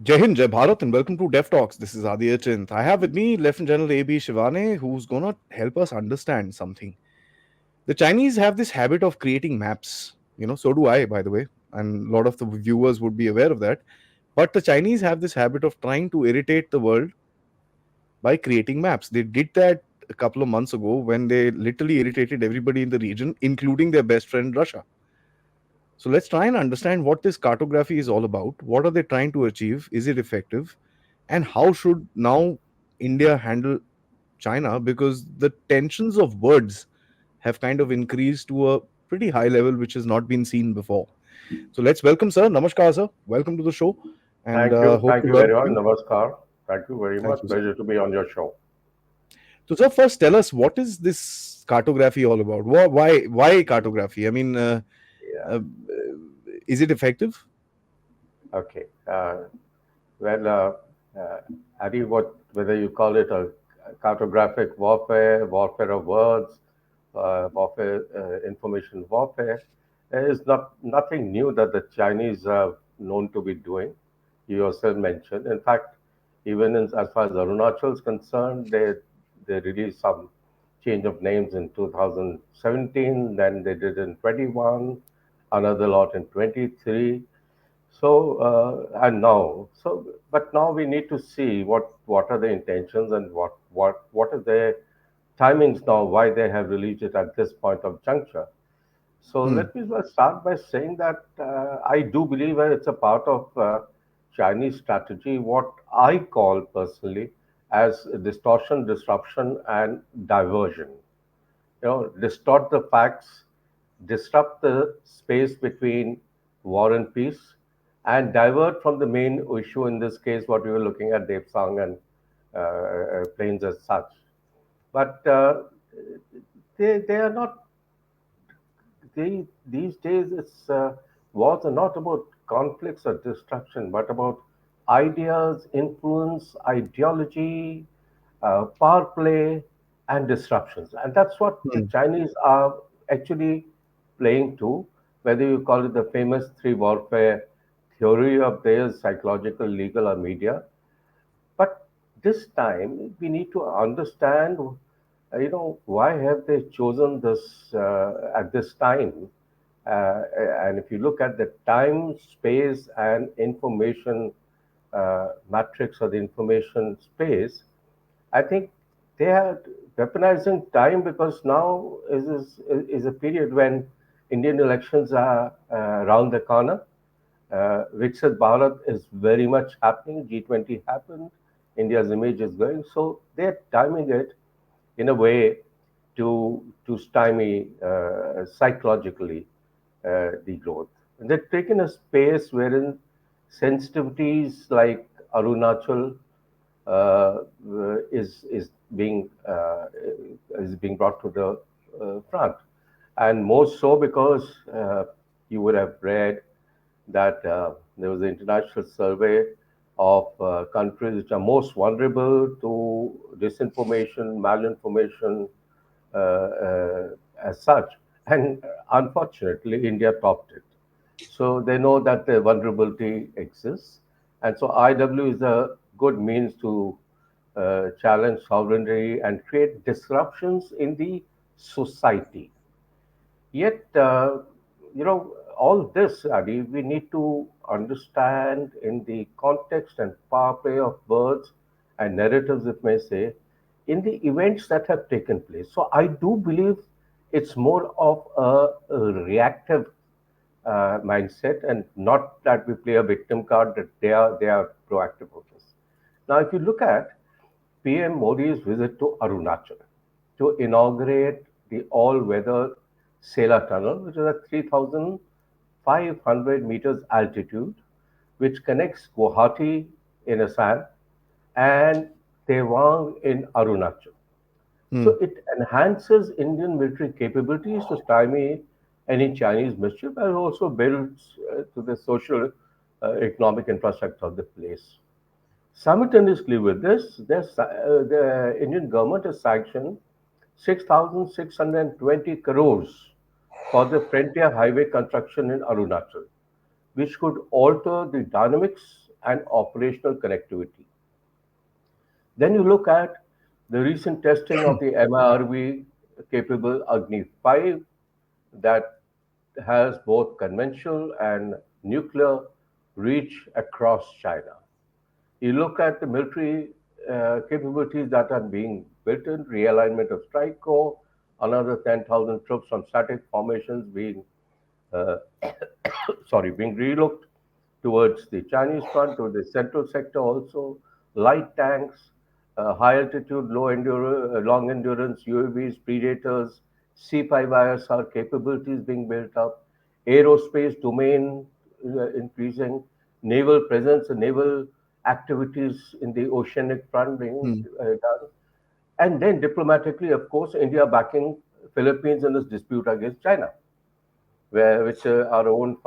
Jai Hind, Jai Bharat, and welcome to Dev Talks. This is Adi. I have with me Lieutenant General AB Shivane, who's going to help us understand something. The Chinese have this habit of creating maps. So do I, by the way, and a lot of the viewers would be aware of that. But the Chinese have this habit of trying to irritate the world by creating maps. They did that a couple of months ago when they literally irritated everybody in the region, including their best friend Russia. So let's try and understand what this cartography is all about. What are they trying to achieve? Is it effective? And how should now India handle China? Because the tensions of words have kind of increased to a pretty high level, which has not been seen before. So let's welcome, sir. Namaskar, sir. Welcome to the show, and Thank you. hope Thank to you learn very much. from you. Namaskar. Thank you very Thank much. you, sir. Pleasure to be on your show. So, sir, first tell us, what is this cartography all about? Why cartography? I mean, Yeah. uh, is it effective? Okay. Well, Adi, whether you call it a cartographic warfare, warfare of words, warfare, information warfare, there is nothing new that the Chinese are known to be doing. You yourself mentioned. In fact, even as far as Arunachal is concerned, they released some change of names in 2017. Then they did in 21, another lot in 23. So and now, but now we need to see what are the intentions and what are their timings now, why they have released it at this point of juncture. So Hmm. let me just start by saying that I do believe that it's a part of Chinese strategy, what I call personally as distortion, disruption, and diversion. Distort the facts, disrupt the space between war and peace, and divert from the main issue, in this case, what we were looking at, Depsang and planes as such. But they are not, these days, wars are not about conflicts or destruction, but about ideas, influence, ideology, power play, and disruptions. And that's what the Hmm. Chinese are actually playing to, whether you call it the famous three warfare theory of theirs, psychological, legal, or media. But this time, we need to understand, why have they chosen this at this time? And if you look at the time, space, and information matrix or the information space, I think they are weaponizing time because now is a period when Indian elections are around the corner. Viksit Bharat is very much happening. G20 happened. India's image is going. So they're timing it in a way to stymie psychologically the growth. And they've taken a space wherein sensitivities like Arunachal uh, is being brought to the front, and more so because you would have read that there was an international survey of countries which are most vulnerable to disinformation, malinformation, as such. And unfortunately, India topped it. So they know that the vulnerability exists. And so IW is a good means to challenge sovereignty and create disruptions in the society. Yet, all this, Adi, we need to understand in the context and power play of words and narratives, it may say, in the events that have taken place. So I do believe it's more of a reactive mindset, and not that we play a victim card, that they are proactive of this. Now, if you look at PM Modi's visit to Arunachal to inaugurate the all-weather Sela Tunnel, which is at 3,500 meters altitude, which connects Guwahati in Assam and Tewang in Arunachal. Hmm. So it enhances Indian military capabilities to stymie any Chinese mischief, and also builds to the social, economic infrastructure of the place. Simultaneously with this, the Indian government has sanctioned 6,620 crores for the frontier highway construction in Arunachal, which could alter the dynamics and operational connectivity. Then you look at the recent testing of the MIRV capable Agni 5 that has both conventional and nuclear reach across China. You look at the military capabilities that are being built in, realignment of strike corps, another 10,000 troops from static formations being uh, being relooked towards the Chinese front, to the central sector also, light tanks, high altitude, long endurance UAVs, Predators, C5ISR capabilities being built up, aerospace domain increasing, naval presence and naval activities in the oceanic front being Hmm. done. And then diplomatically, of course, India backing Philippines in this dispute against China, which our own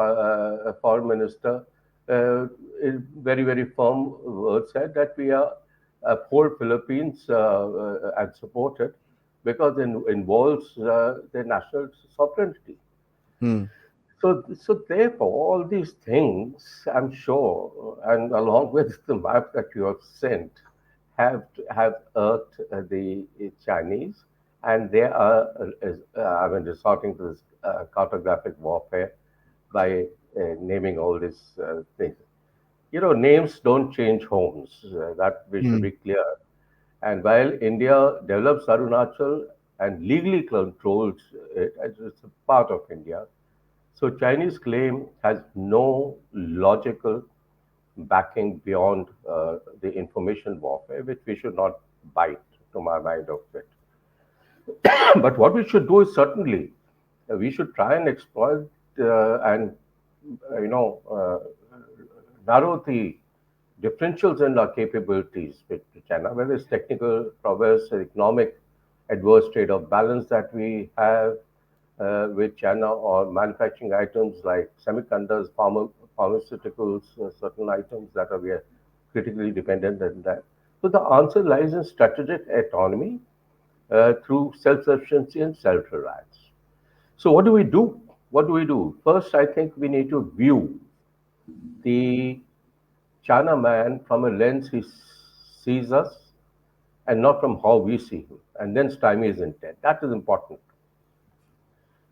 foreign minister, in very, very firm words, said that we are uphold Philippines and support it because it involves their national sovereignty. Hmm. So therefore, all these things, I'm sure, and along with the map that you have sent, have irked the Chinese, and they are, I mean, resorting to this cartographic warfare by naming all these things. Names don't change homes. That we should Hmm. be clear. And while India develops Arunachal and legally controls it as it's a part of India, so Chinese claim has no logical backing beyond the information warfare, which we should not bite, to my mind, of it. But what we should do is certainly we should try and exploit and you know narrow the differentials in our capabilities with China, whether it's technical prowess, economic adverse trade-off balance that we have with China, or manufacturing items like semiconductors, pharmaceuticals, certain items that are we are critically dependent on that. So the answer lies in strategic autonomy through self-sufficiency and self-reliance. So what do we do? What do we do? First, I think we need to view the China man from a lens he sees us and not from how we see him, and then stymie his intent. That is important.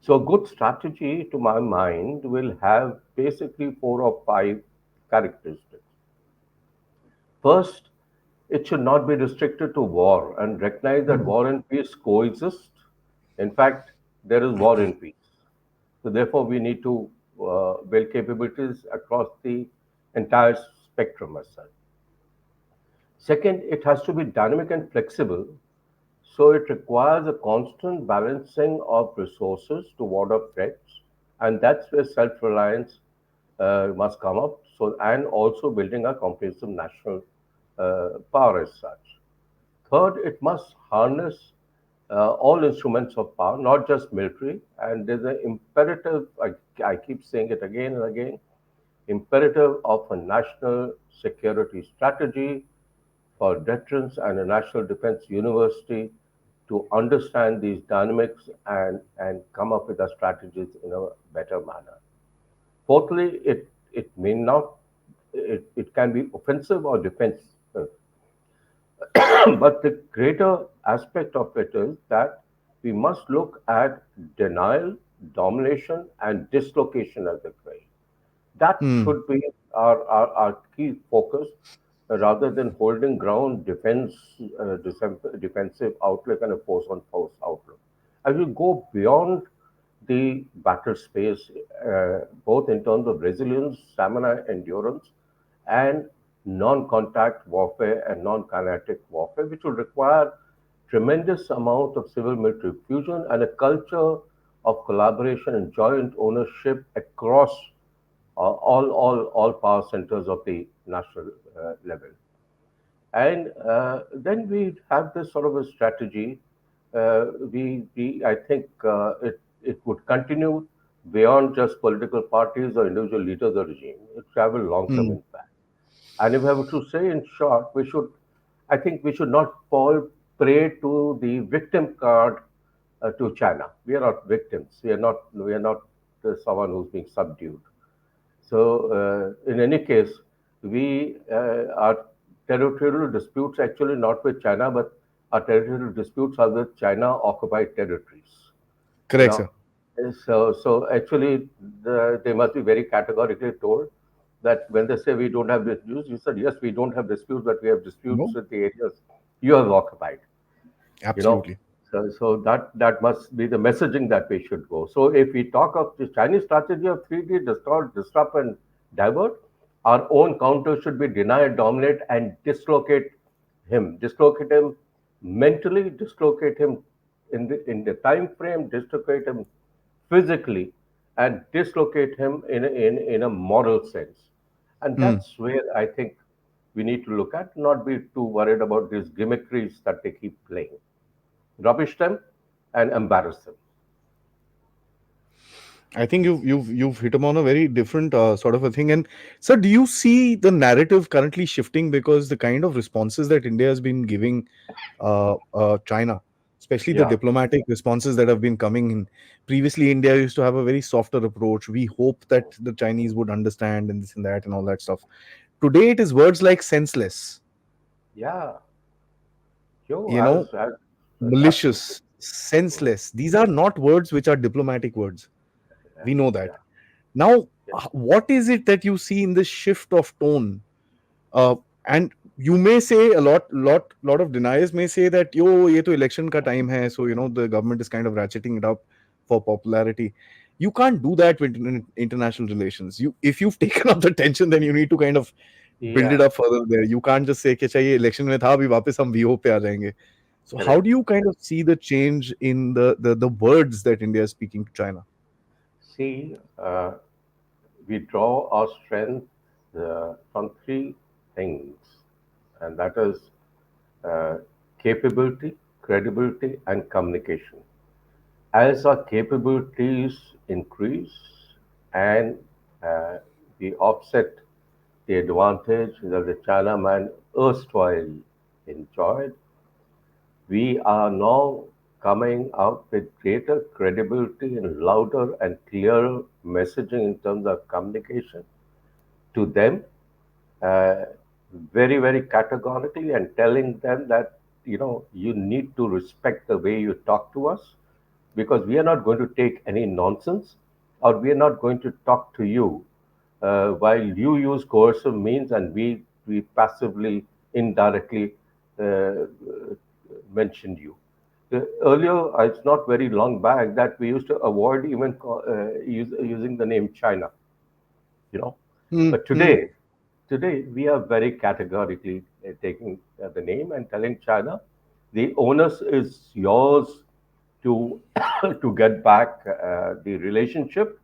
So, a good strategy, to my mind, will have basically four or five characteristics. First, it should not be restricted to war and recognize that war and peace coexist. In fact, there is war and peace. So, therefore, we need to build capabilities across the entire spectrum as such. Second, it has to be dynamic and flexible. So it requires a constant balancing of resources to ward off threats, and that's where self-reliance must come up. So, and also building a comprehensive national power as such. Third, it must harness all instruments of power, not just military. And there's an imperative. I keep saying it again and again. Imperative of a national security strategy for veterans and a national defense university to understand these dynamics and come up with the strategies in a better manner. Fourthly, it may not, it can be offensive or defensive. But the greater aspect of it is that we must look at denial, domination, and dislocation as a way. That Hmm. should be our key focus rather than holding ground, defensive outlook, and a force on force outlook. As you go beyond the battle space, both in terms of resilience, stamina, endurance, and non-contact warfare and non-kinetic warfare, which will require tremendous amount of civil military fusion and a culture of collaboration and joint ownership across all power centers of the national level. And then we have this sort of a strategy. I think it would continue beyond just political parties or individual leaders of the regime. It should have a long-term Hmm. impact. And if I were to say in short, I think we should not fall prey to the victim card to China. We are not victims. We are not someone who's being subdued. So, in any case, our territorial disputes actually not with China, but our territorial disputes are with China occupied territories. You Correct, know, sir. so actually they must be very categorically told that when they say we don't have disputes, you said yes, we don't have disputes, but we have disputes No, with the areas you have occupied. You know, absolutely. so that must be the messaging that we should go. So if we talk of the Chinese strategy of 3D, distort, disrupt, and divert, our own counter should be deny, dominate, and dislocate him mentally, dislocate him in the time frame, dislocate him physically, and dislocate him in a moral sense. And Hmm. that's where I think we need to look at, not be too worried about these gimmickries that they keep playing. Rubbish them and embarrass them. I think you've hit upon a very different sort of a thing. And sir, do you see the narrative currently shifting because the kind of responses that India has been giving China, especially the Yeah. diplomatic responses that have been coming in. Previously, India used to have a very softer approach. We hope that the Chinese would understand and this and that and all that stuff. Today, it is words like senseless, Yeah. Yo, you know, absolutely. malicious, senseless. These are not words which are diplomatic words. We know that. Yeah. Now, Yeah. what is it that you see in this shift of tone? Uh, and you may say a lot of deniers may say that yo, ye to election ka time hai, so the government is kind of ratcheting it up for popularity. You can't do that with international relations. If you've taken up the tension, then you need to kind of build it Yeah. up further there. You can't just say कि अच्छा ये election में था अभी वापस हम VO पे आ जाएंगे. So how Correct. do you kind of see the change in the words that India is speaking to China? See, we draw our strength from three things, and that is uh, capability, credibility, and communication. As our capabilities increase and uh, we offset the advantage that the Chinaman erstwhile enjoyed, we are now coming out with greater credibility and louder and clearer messaging in terms of communication to them, uh, very, very categorically, and telling them that, you need to respect the way you talk to us because we are not going to take any nonsense or we are not going to talk to you while you use coercive means and we passively, indirectly uh, mentioned you. Earlier, it's not very long back that we used to avoid even using the name China, you know. Hmm, But hmm. today we are very categorically taking the name and telling China, the onus is yours to to get back the relationship,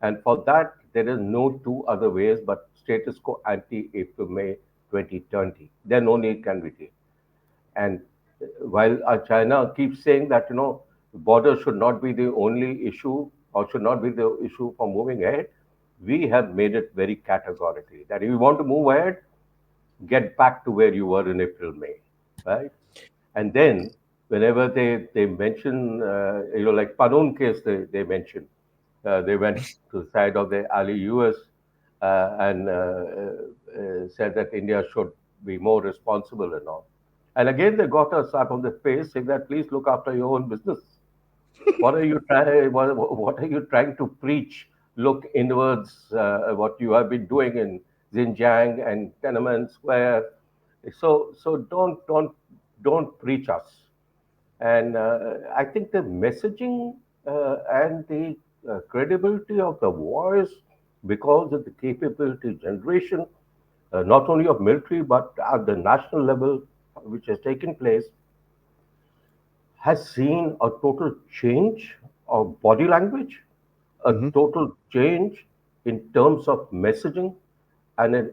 and for that there is no two other ways but status quo ante April May 2020. Then only it can be taken. And while China keeps saying that border should not be the only issue or should not be the issue for moving ahead, we have made it very categorically that if you want to move ahead, get back to where you were in April, May, right? And then whenever they mention, like Panun case, they mention, they went to the side of the ally US and said that India should be more responsible and all. And again, they got a slap on the face saying that please look after your own business. What are you trying? What are you trying to preach? Look inwards. What you have been doing in Xinjiang and Tiananmen Square. So don't preach us. And I think the messaging and the credibility of the voice, because of the capability generation, not only of military but at the national level, which has taken place, has seen a total change of body language, a Hmm. total change in terms of messaging, and a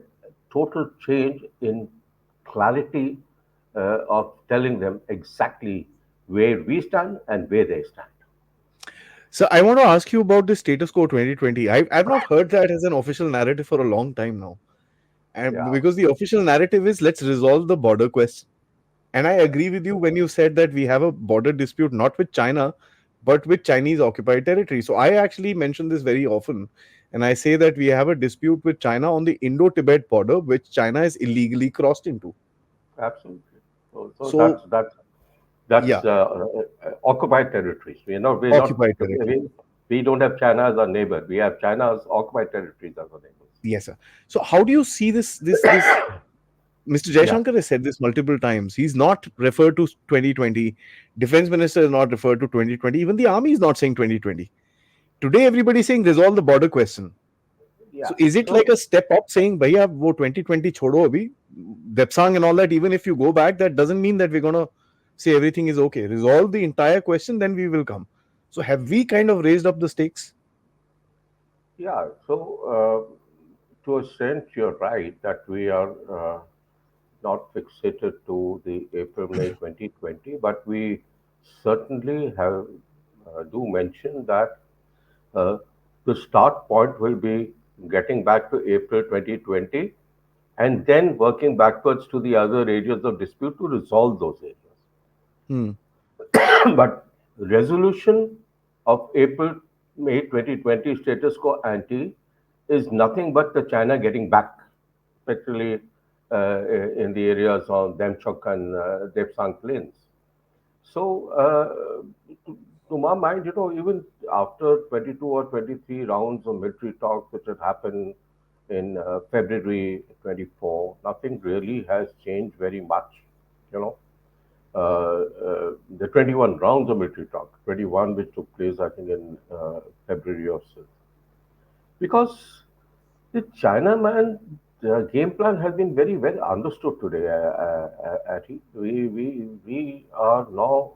total change in clarity of telling them exactly where we stand and where they stand. So I want to ask you about the status quo 2020. I've not heard that as an official narrative for a long time now. And Yeah, because the official narrative is let's resolve the border question. And I agree with you when you said that we have a border dispute not with China, but with Chinese occupied territory. So I actually mention this very often and I say that we have a dispute with China on the Indo-Tibet border, which China is illegally crossed into. Absolutely. So So that's yeah, occupied territories. We're not occupied territory. we don't have China as our neighbor. We have China's occupied territories as our neighbors. Yes, sir. So how do you see this? Mr. Yeah, Jaishankar has said this multiple times. He's not referred to 2020. Defense minister is not referred to 2020. Even the army is not saying 2020. Today, everybody is saying resolve the border question. yeah. So is it like So a step up saying, "Bhaiya, wo 2020 chodo abhi, Depsang and all that." Even if you go back, that doesn't mean that we're gonna say everything is okay. Resolve the entire question, then we will come. So have we kind of raised up the stakes? yeah, to a extent, you're right that we are not fixated to the April-May 2020, but we certainly have do mention that uh, the start point will be getting back to April 2020 and then working backwards to the other areas of dispute to resolve those areas. Hmm. But resolution of April May 2020 status quo ante is nothing but the China getting back, particularly in the areas of Demchok and Depsang plains. So, to my mind, even after 22 or 23 rounds of military talks which had happened in February 24, nothing really has changed very much. You know, the 21 rounds of military talk, 21 which took place, I think, in February or so. Because the China man the game plan has been very well understood today. Ati. We are now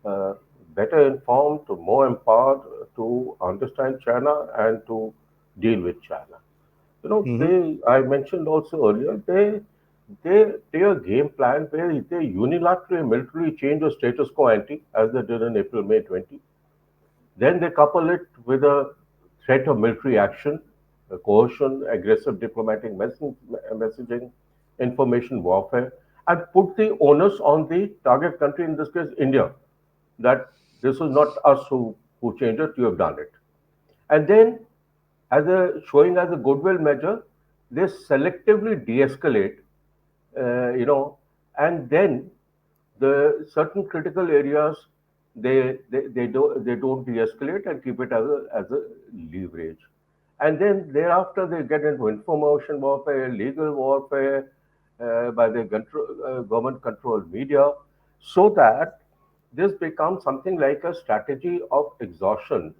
uh, better informed, to more empowered to understand China and to deal with China. Hmm. They I mentioned also earlier their game plan where they unilaterally militarily change the status quo ante as they did in April May 20. Then they couple it with a threat of military action, coercion, aggressive diplomatic messaging, information warfare, and put the onus on the target country, in this case India, that this is not us who changed it, you have done it. And then, as a showing as a goodwill measure, they selectively de-escalate, uh, you know, and then the certain critical areas they don't de-escalate and keep it as a leverage, and then thereafter they get into information warfare, legal warfare by the government controlled media, so that this becomes something like a strategy of exhaustion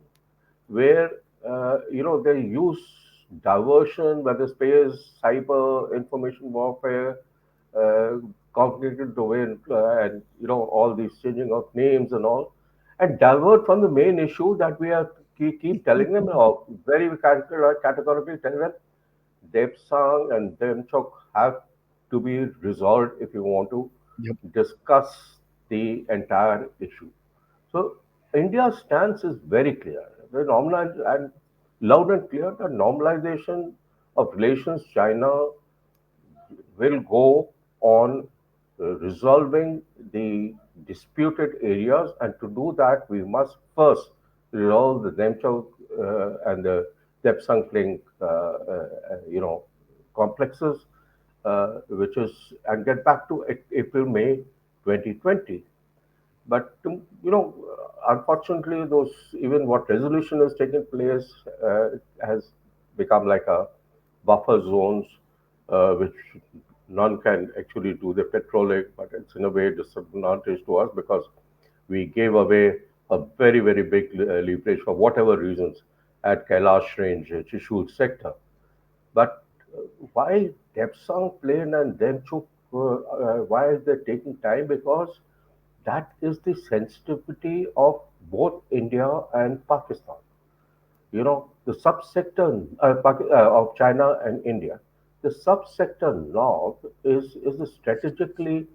where they use diversion, whether space, cyber, information warfare, uh, cognitive domain, and all these changing of names and all, and divert from the main issue that we are keep telling them, or very categorically telling them, Depsang and Demchok have to be resolved if you want to Yep. discuss the entire issue. So India's stance is very clear. The normalize and loud and clear that normalization of relations China will go on resolving the disputed areas, and to do that, we must first resolve the Demchok and the Depsang Pling, complexes, which is and get back to April May 2020. But unfortunately, those even what resolution has taken place has become like a buffer zones, which none can actually do the patrolling. But it's in a way disadvantage to us because we gave away a very very big leverage for whatever reasons at Kailash Range, Chishul sector. But why Depsang Plain and Demchuk? Why is they taking time? Because that is the sensitivity of both India and Pakistan. The subsector of China and India, the subsector north is strategically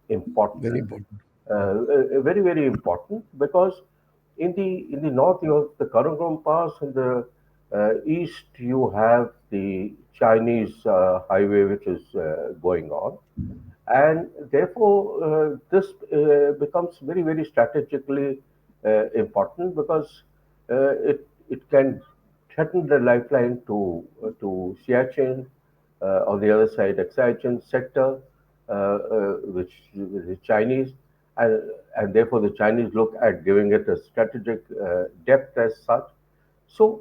Very important, important. very very important because in the north you have the Karakoram Pass, in the east you have the Chinese highway which is going on, and therefore this becomes very very strategically important because it can threatened the lifeline to Siachen, on the other side, Excision sector, which is Chinese, and, and therefore the Chinese look at giving it a strategic depth as such. So,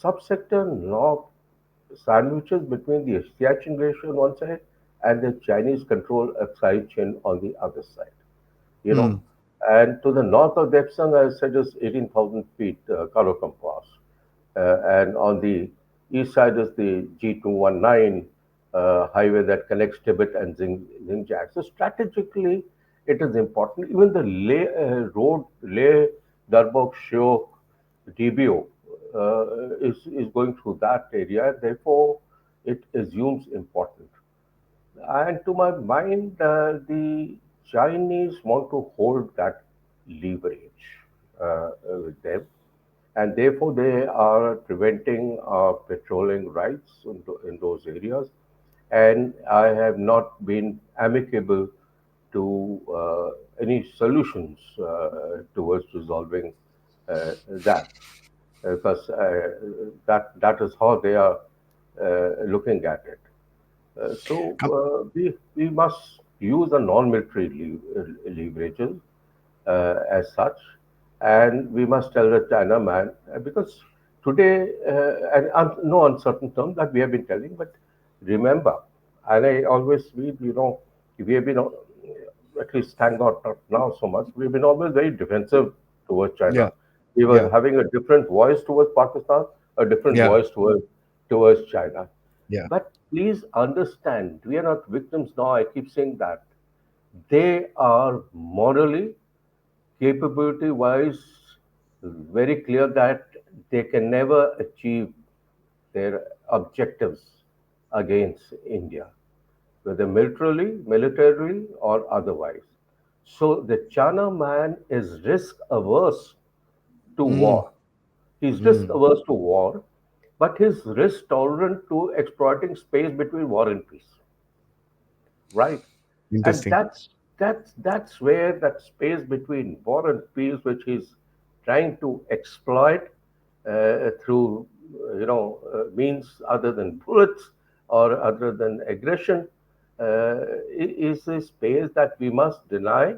subsector north sandwiches between the Siachen Glacier on one side and the Chinese control of Excision on the other side. You know, Mm. and to the north of Depsang, I said, is 18,000 feet Karakum Pass. And on the east side is the G219 highway that connects Tibet and Xinjiang. So strategically, it is important. Even the road, Leh, Darbok, Shiok, DBO, is going through that area. Therefore, it assumes important. And to my mind, the Chinese want to hold that leverage with them, and therefore they are preventing patrolling rights in those areas. And I have not been amicable to any solutions towards resolving that, because that is how they are looking at it. We must use the non-military leverages as such, and we must tell the China man because today, and no uncertain terms that we have been telling, but remember, and I always read, we have been at least thank God not now so much. We've been always very defensive towards China. Yeah. We were Yeah. having a different voice towards Pakistan, a different Yeah. voice towards China. Yeah. But please understand, we are not victims now. I keep saying that. They are morally, capability wise, very clear that they can never achieve their objectives against India, whether militarily, or otherwise. So the China man is risk averse to Mm. war. He's risk Mm. averse to war, but he's risk tolerant to exploiting space between war and peace, right? And Interesting. that's where that space between war and peace, which he's trying to exploit through means other than bullets or other than aggression, is a space that we must deny,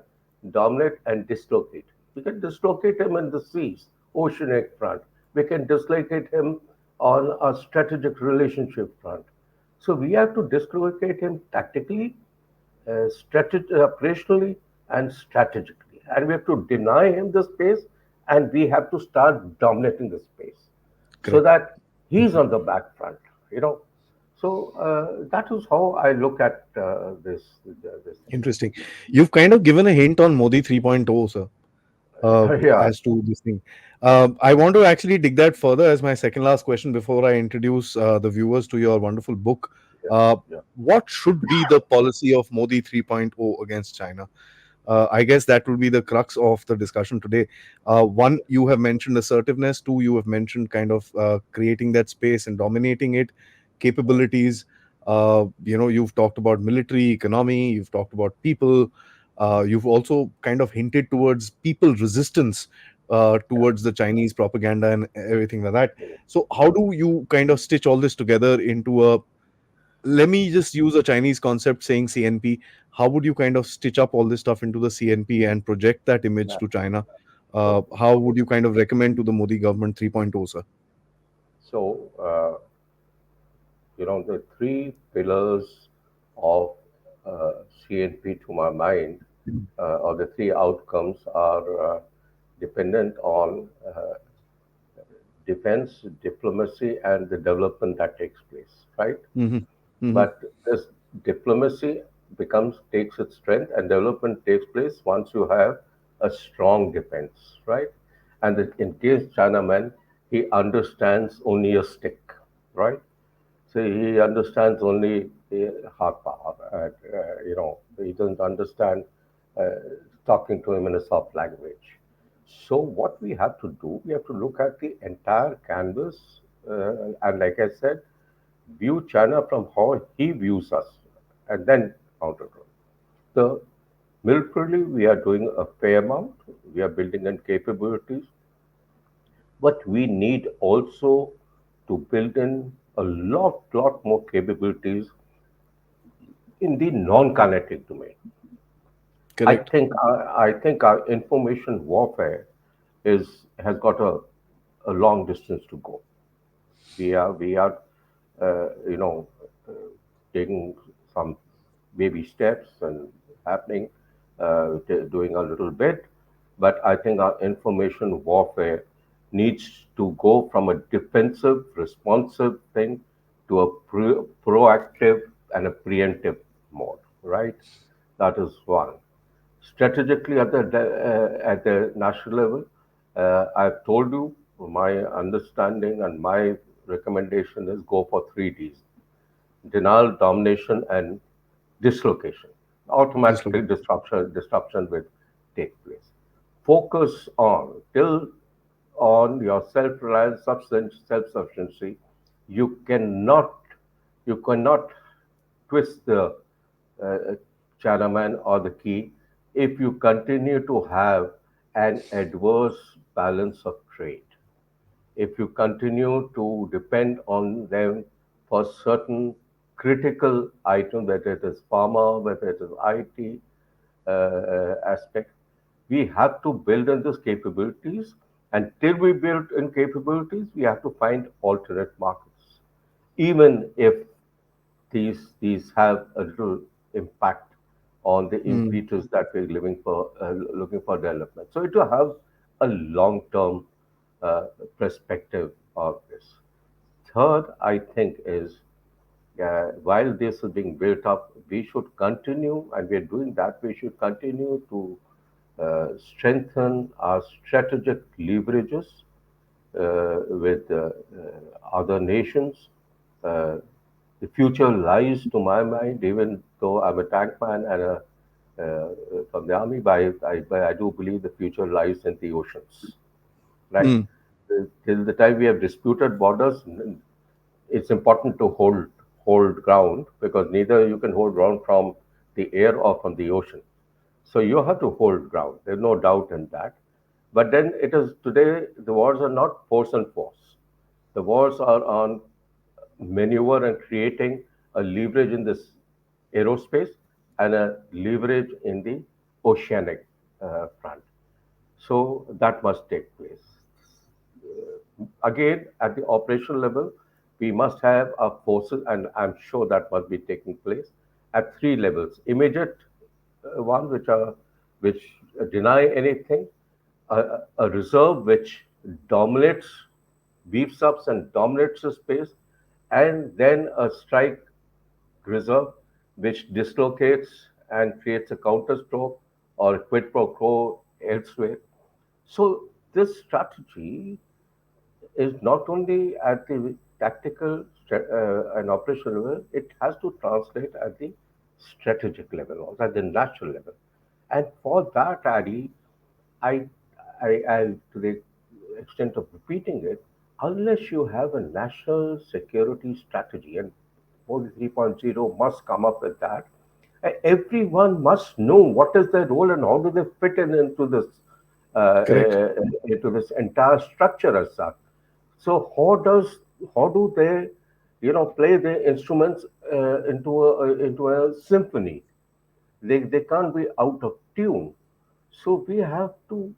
dominate, and dislocate. We can dislocate him in the seas, oceanic front. We can dislocate him on a strategic relationship front. So we have to dislocate him tactically, operationally, and strategically. And we have to deny him the space, and we have to start dominating the space so Correct. that he's on the back front. You know, so that is how I look at this thing. Interesting. You've kind of given a hint on Modi 3.0, sir, Yeah, as to this thing. I want to actually dig that further as my second last question before I introduce the viewers to your wonderful book. yeah, Uh, yeah. what should be the policy of Modi 3.0 against China? I guess that will be the crux of the discussion today. One, you have mentioned assertiveness. Two, you have mentioned kind of creating that space and dominating it, capabilities. You've talked about military, economy, you've talked about people. You've also kind of hinted towards people resistance towards the Chinese propaganda and everything like that. So, how do you kind of stitch all this together into a, let me just use a Chinese concept saying CNP. How would you kind of stitch up all this stuff into the CNP and project that image Yeah. to China? So, How would you kind of recommend to the Modi government 3.0, sir? so the three pillars of CNP, to my mind, or the three outcomes are dependent on defense, diplomacy, and the development that takes place, right? Hmm. Hmm. But this diplomacy takes its strength, and development takes place once you have a strong defense, right? And in case Chinaman, he understands only a stick, right? So he understands only hard power. He doesn't understand uh, talking to him in a soft language. So what we have to do, we have to look at the entire canvas, and like I said, view China from how he views us, and then counter it. So militarily, we are doing a fair amount. We are building in capabilities, but we need also to build in a lot more capabilities in the non-kinetic domain. Correct. I think our information warfare has got a long distance to go. We are you know uh, taking some baby steps and happening, doing a little bit, but I think our information warfare needs to go from a defensive, responsive thing to a proactive and a preemptive mode, right? That is one. Strategically at the national level, I've told you my understanding and my recommendation is go for three Ds: denial, domination, and dislocation. Just look Automatically, at disruption will take place. Focus on your self-reliance, self-sufficiency. You cannot you cannot twist the uh, Chinaman or the key if you continue to have an adverse balance of trade, if you continue to depend on them for certain critical items, whether it is pharma, whether it is IT aspect, we have to build on these capabilities. And till we build in capabilities, we have to find alternate markets, even if these have a little impact on the mm, impetus that we're looking for development. So it will have a long-term uh, perspective of this. Third, I think is while this is being built up, we should continue, and we're doing that. We should continue to strengthen our strategic leverages with other nations. Uh, the future lies, to my mind, even though I'm a tank man and from the army, but I do believe the future lies in the oceans, right? mm, Till the time we have disputed borders, it's important to hold ground because neither you can hold ground from the air or from the ocean. So you have to hold ground. There's no doubt in that. But then it is today the wars are not force and force. The wars are on maneuver and creating a leverage in this aerospace and a leverage in the oceanic front. So that must take place. Again, at the operational level, we must have our forces, and I'm sure that must be taking place at three levels: immediate one, which deny anything; a reserve which dominates, beefs up and dominates the space, and then a strike reserve which dislocates and creates a counterstroke or a quid pro quo elsewhere. So this strategy is not only at the tactical and operational level, it has to translate at the strategic level, also at the national level. And for that, Adi, I, I, to the extent of repeating it, unless you have a national security strategy, and Modi 3.0 must come up with that, everyone must know what is their role and how do they fit correct. into this entire structure as such. So how do they, play their instruments into a symphony? They can't be out of tune. So we have to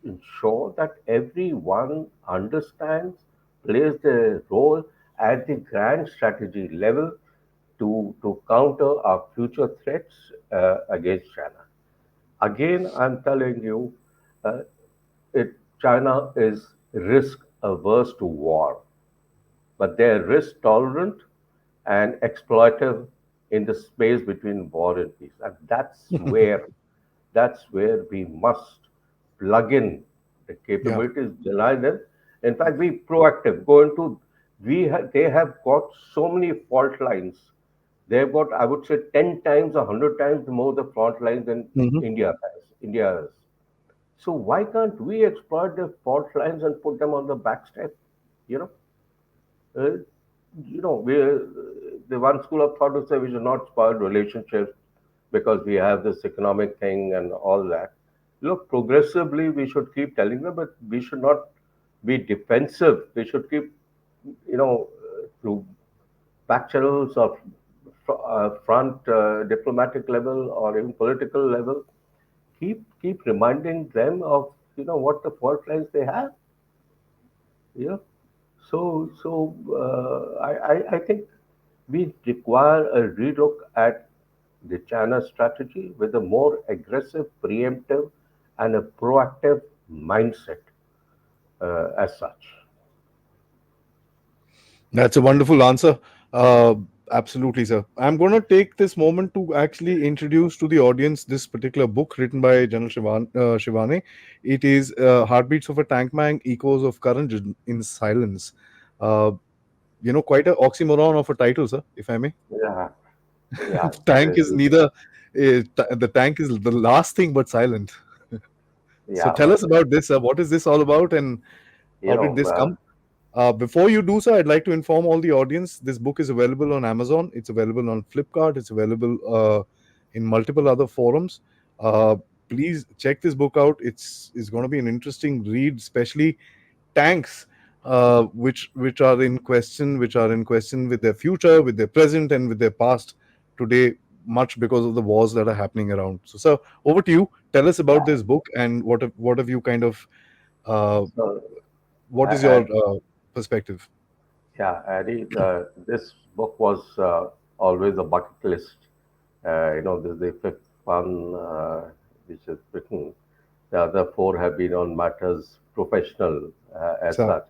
ensure that everyone understands, plays their role at the grand strategy level to counter our future threats against China. Again, I'm telling you, uh, China is risk averse to war, but they're risk tolerant and exploitive in the space between war and peace. And that's where we must plug in the Yeah. capabilities, deny them. In fact, be proactive. Go into they have got so many fault lines. They've got, I would say, 10 times, 100 times more the fault lines than Hmm. India has. India has. So why can't we exploit the fault lines and put them on the back step? You know, uh, we the one school of thought would say we should not spoil relationships because we have this economic thing and all that. Look, progressively we should keep telling them, but we should not be defensive. We should keep through back channels or front diplomatic level or even political level, keep reminding them of what the fault lines they have. You know, I think we require a relook at the China strategy with a more aggressive, preemptive, and a proactive mindset as such. That's a wonderful answer. Uh, Absolutely, sir. I'm going to take this moment to actually introduce to the audience this particular book written by General Shivane. It is Heartbeats of a Tank Man, Echoes of Courage in Silence. Uh, quite a oxymoron of a title, sir, if I may. Yeah, yeah, Tank is neither, the tank is the last thing but silent. So yeah. tell us about this, sir. What is this all about and You how did know, this come? Before you do so, I'd like to inform all the audience this book is available on Amazon, it's available on Flipkart, it's available in multiple other forums. Uh, Please check this book out. It's going to be an interesting read, especially tanks, which are in question, with their future, with their present, and with their past today, much because of the wars that are happening around. So, sir, over to you. Tell us about yeah. this book and what have you kind of uh, So, what is your and perspective? yeah, Addie, this book was always a bucket list. This is the fifth one which is written. The other four have been on matters professional as Sir. such.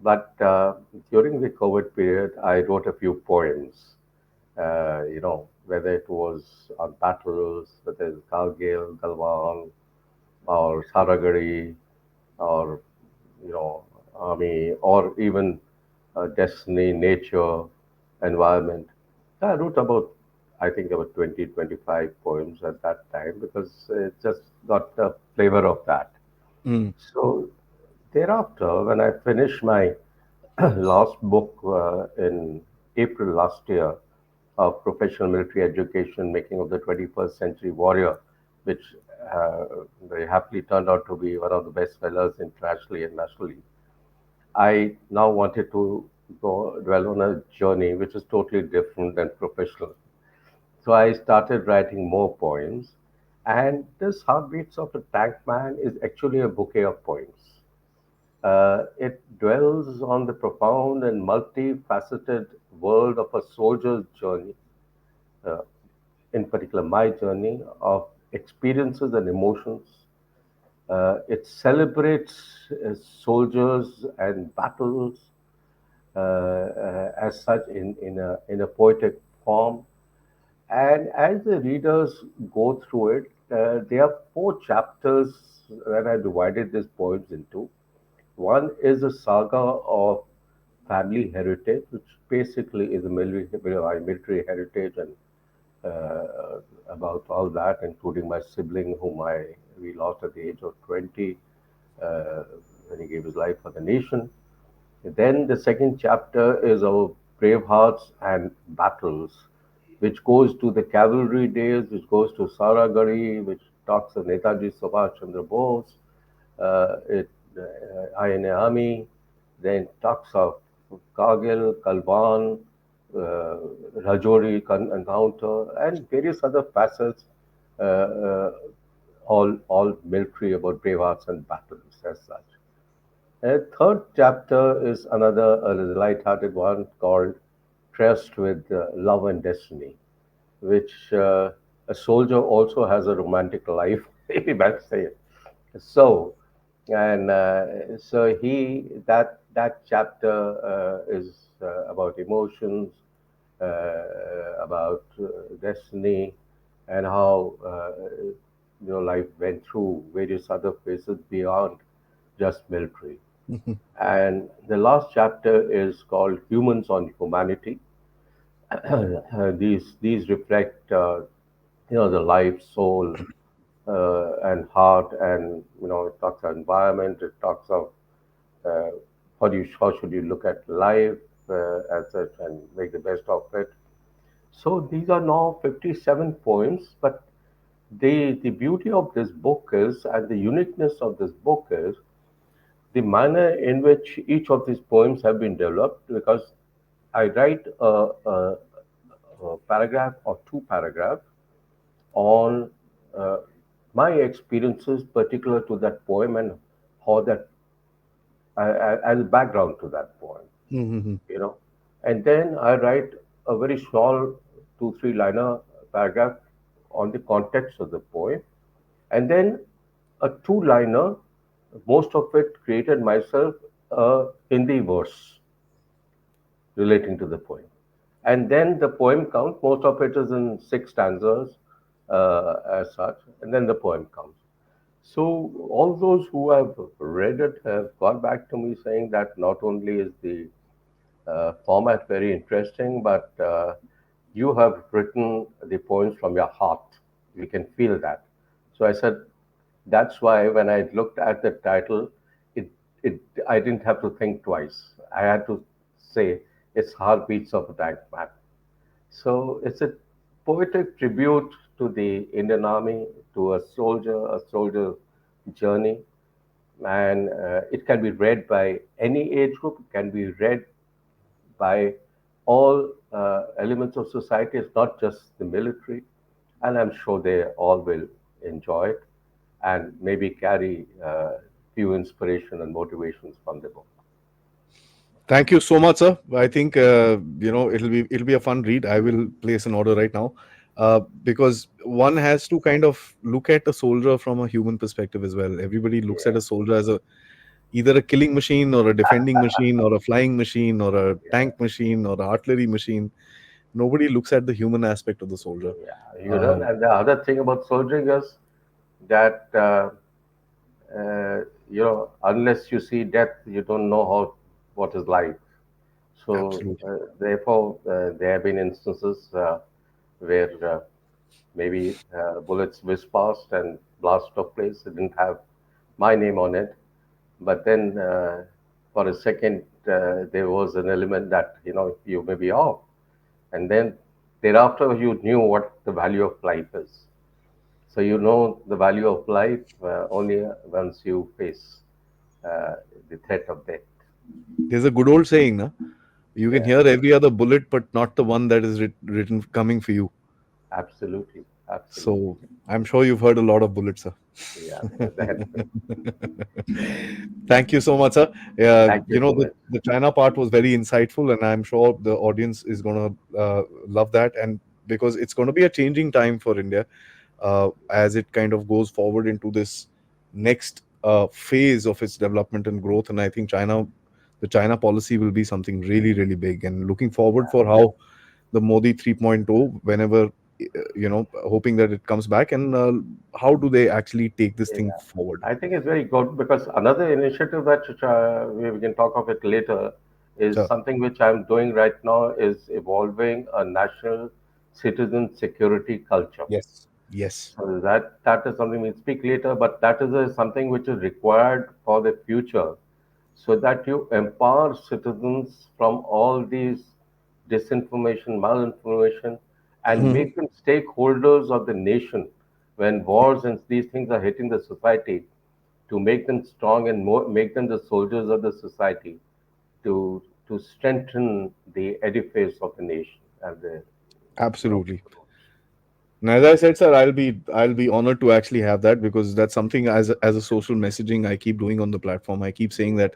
But during the COVID period, I wrote a few poems. Whether it was on battles, whether it's Kargil, Galwan, or Saragari, or army, or even destiny, nature, environment. I wrote I think, about 20, 25 poems at that time because it just got the flavor of that. Mm. So thereafter, when I finished my last book in April last year of professional military education, making of the 21st century warrior, which uh, very happily turned out to be one of the best sellers internationally and nationally. I now wanted to go dwell on a journey which is totally different and professional. So I started writing more poems, and this Heartbeats of a Tank Man is actually a bouquet of poems. It dwells on the profound and multifaceted world of a soldier's journey, uh, in particular, my journey of experiences and emotions. It celebrates soldiers and battles as such in a poetic form. And as the readers go through it, there are four chapters that I divided these poems into. One is a saga of family heritage, which basically is a military heritage and about all that, including my sibling, whom we lost at the age of 20 uh, when he gave his life for the nation. Then the second chapter is of brave hearts and battles, which goes to the cavalry days, which goes to Saragari, which talks of Netaji Subhash Chandra Bose, it INA Army, then talks of Kargil, Kalban, Rajouri encounter, and various other facets, all military about brave hearts and battles as such. A third chapter is another light-hearted one called Trust with Love and Destiny, which a soldier also has a romantic life, if you might say it. So, and so that chapter is about emotions, about destiny, and how life went through various other phases beyond just military. And the last chapter is called Humans on Humanity. These reflect the life, soul, and heart, and it talks of environment. It talks of uh, how should you look at life as such and make the best of it. So these are now 57 poems, but the beauty of this book is, and the uniqueness of this book is, the manner in which each of these poems have been developed, because I write a paragraph or two paragraphs on uh, my experiences particular to that poem and how that as a background to that poem, Mm-hmm. you know. And then I write a very small two, three liner paragraph on the context of the poem. And then a two liner, most of it created myself, a Hindi verse relating to the poem. And then the poem comes, most of it is in six stanzas as such, and then the poem comes. So all those who have read it have gone back to me saying that not only is the format very interesting, but you have written the poems from your heart. We can feel that. So I said, that's why when I looked at the title, it, it I didn't have to think twice. I had to say it's Heartbeats of a Tank Man. So it's a poetic tribute to the Indian Army, to a soldier's journey, and it can be read by any age group. It can be read by all elements of society. It's not just the military, and I'm sure they all will enjoy it and maybe carry few inspiration and motivations from the book. Thank you so much, sir. I think it'll be a fun read. I will place an order right now, because one has to kind of look at a soldier from a human perspective as well. Everybody looks at Yeah, a soldier as a either a killing machine or a defending machine or a flying machine or a tank yeah, machine or an artillery machine. Nobody looks at the human aspect of the soldier. yeah. Um, And the other thing about soldiering is that unless you see death, you don't know how what is life. So Absolutely. therefore, there have been instances where maybe bullets whizzed past and blast took place. It didn't have my name on it, but then for a second there was an element that you may be off, and then thereafter you knew what the value of life is. So you know the value of life only once you face uh, the threat of death. There's a good old saying, na? You can Yeah, hear every other bullet, but not the one that is written coming for you. absolutely, absolutely. So I'm sure you've heard a lot of bullets, sir. Yeah, that's it. Thank you so much, sir. Thank you so much. The China part was very insightful, and I'm sure the audience is going to love that. And because it's going to be a changing time for India, as it kind of goes forward into this next phase of its development and growth. And I think the China policy will be something really, really big. And looking forward for how the Modi 3.0, whenever, hoping that it comes back, and how do they actually take this thing Yeah, forward? I think it's very good because another initiative that we can talk of it later is So, something which I'm doing right now is evolving a national citizen security culture. yes, yes, So that is something we'll speak later, but that is something which is required for the future, so that you empower citizens from all these disinformation, malinformation, and Mhm. make them stakeholders of the nation when wars and these things are hitting the society, to make them strong and more, make them the soldiers of the society, to strengthen the edifice of the nation and the Absolutely. approach. And as I said, sir, I'll be honored to actually have that, because that's something as a social messaging I keep doing on the platform. I keep saying that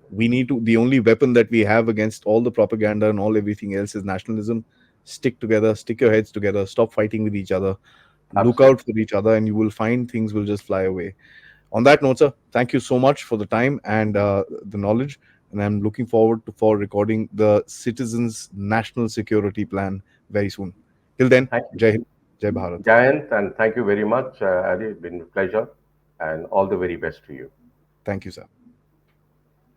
we need to the only weapon that we have against all the propaganda and all everything else is nationalism. Stick together, stick your heads together, stop fighting with each other, look Absolutely. out for each other, and you will find things will just fly away. On that note, sir, thank you so much for the time and the knowledge. And I'm looking forward for recording the Citizens National Security Plan very soon. Till then, Thank you. Jai Hind, Jai Bharat. Jayant, and thank you very much, Adi. It's been a pleasure, and all the very best to you. Thank you, sir.